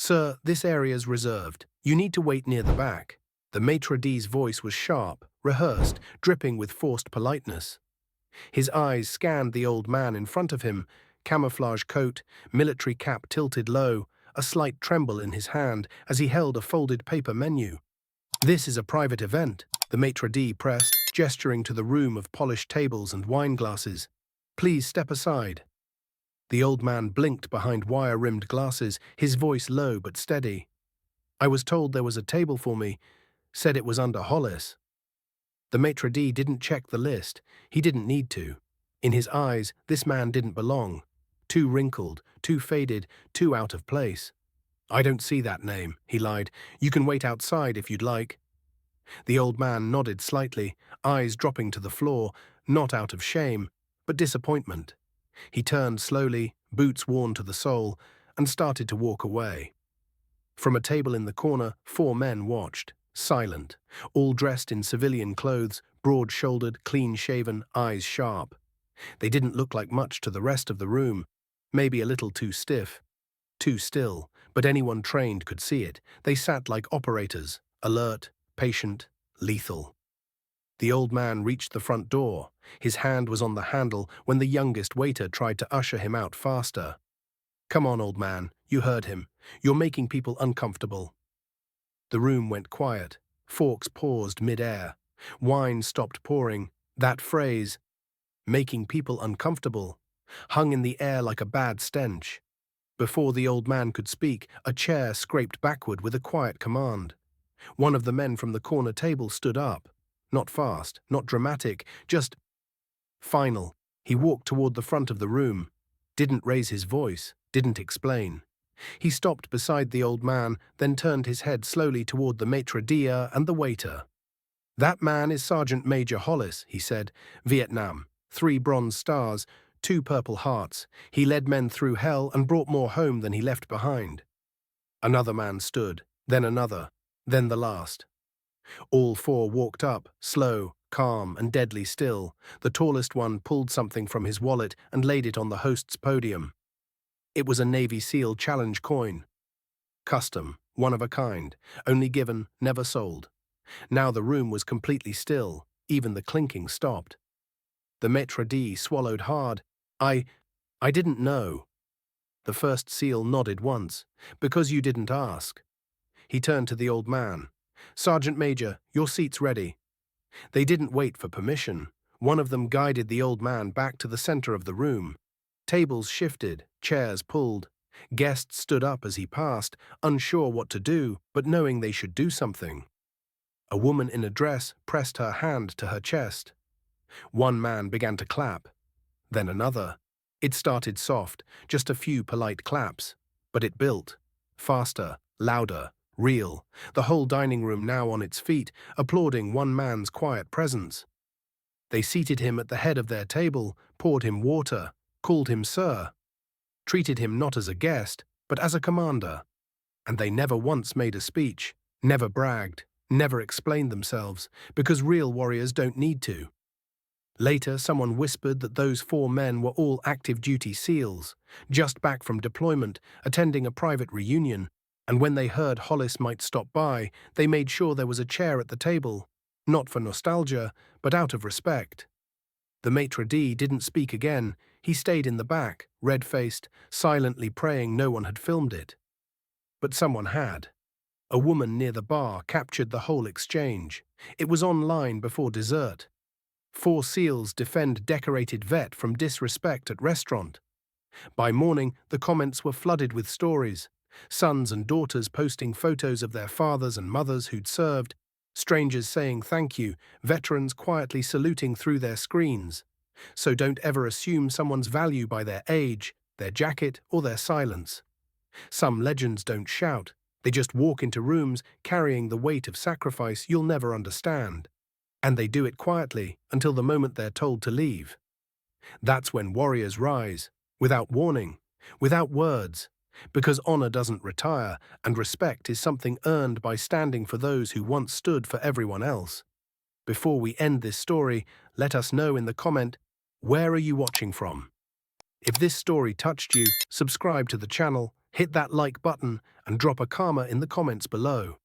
"Sir, this area's reserved. You need to wait near the back." The maitre d's voice was sharp, rehearsed, dripping with forced politeness. His eyes scanned the old man in front of him, camouflage coat, military cap tilted low, a slight tremble in his hand as he held a folded paper menu. "This is a private event," the maitre d' pressed, gesturing to the room of polished tables and wine glasses. "Please step aside." The old man blinked behind wire-rimmed glasses, his voice low but steady. "I was told there was a table for me, said it was under Hollis." The maitre d' didn't check the list. He didn't need to. In his eyes, this man didn't belong. Too wrinkled, too faded, too out of place. "I don't see that name," he lied. "You can wait outside if you'd like." The old man nodded slightly, eyes dropping to the floor, not out of shame, but disappointment. He turned slowly, boots worn to the sole, and started to walk away. From a table in the corner, 4 men watched, silent, all dressed in civilian clothes, broad-shouldered, clean-shaven, eyes sharp. They didn't look like much to the rest of the room, maybe a little too stiff, too still, but anyone trained could see it. They sat like operators, alert, patient, lethal. The old man reached the front door. His hand was on the handle when the youngest waiter tried to usher him out faster. "Come on, old man," you heard him. "You're making people uncomfortable." The room went quiet. Forks paused mid-air. Wine stopped pouring. That phrase, "making people uncomfortable," hung in the air like a bad stench. Before the old man could speak, a chair scraped backward with a quiet command. One of the men from the corner table stood up. Not fast, not dramatic, just final. He walked toward the front of the room. Didn't raise his voice, didn't explain. He stopped beside the old man, then turned his head slowly toward the maitre d' and the waiter. "That man is Sergeant Major Hollis," he said. "Vietnam. 3 bronze stars, 2 Purple Hearts. He led men through hell and brought more home than he left behind." Another man stood, then another, then the last. All 4 walked up, slow, calm, and deadly still. The tallest one pulled something from his wallet and laid it on the host's podium. It was a Navy SEAL challenge coin. Custom, one of a kind, only given, never sold. Now the room was completely still, even the clinking stopped. The maitre d' swallowed hard. I didn't know." The first SEAL nodded once. "Because you didn't ask." He turned to the old man. "Sergeant Major, your seat's ready." They didn't wait for permission. One of them guided the old man back to the center of the room. Tables shifted, chairs pulled. Guests stood up as he passed, unsure what to do, but knowing they should do something. A woman in a dress pressed her hand to her chest. One man began to clap, then another. It started soft, just a few polite claps, but it built. Faster, louder, real. The whole dining room now on its feet, applauding one man's quiet presence. They seated him at the head of their table, poured him water, called him sir, treated him not as a guest, but as a commander. And they never once made a speech, never bragged, never explained themselves, because real warriors don't need to. Later, someone whispered that those 4 men were all active-duty SEALs, just back from deployment, attending a private reunion, and when they heard Hollis might stop by, they made sure there was a chair at the table, not for nostalgia, but out of respect. The maitre d' didn't speak again. He stayed in the back, red-faced, silently praying no one had filmed it. But someone had. A woman near the bar captured the whole exchange. It was online before dessert. 4 SEALs defend decorated vet from disrespect at restaurant. By morning, the comments were flooded with stories. Sons and daughters posting photos of their fathers and mothers who'd served, strangers saying thank you, veterans quietly saluting through their screens. So don't ever assume someone's value by their age, their jacket, or their silence. Some legends don't shout. They just walk into rooms carrying the weight of sacrifice you'll never understand. And they do it quietly until the moment they're told to leave. That's when warriors rise, without warning, without words, because honor doesn't retire and respect is something earned by standing for those who once stood for everyone else. Before we end this story, let us know in the comment, where are you watching from? If this story touched you, subscribe to the channel Hit that like button and drop a karma in the comments below.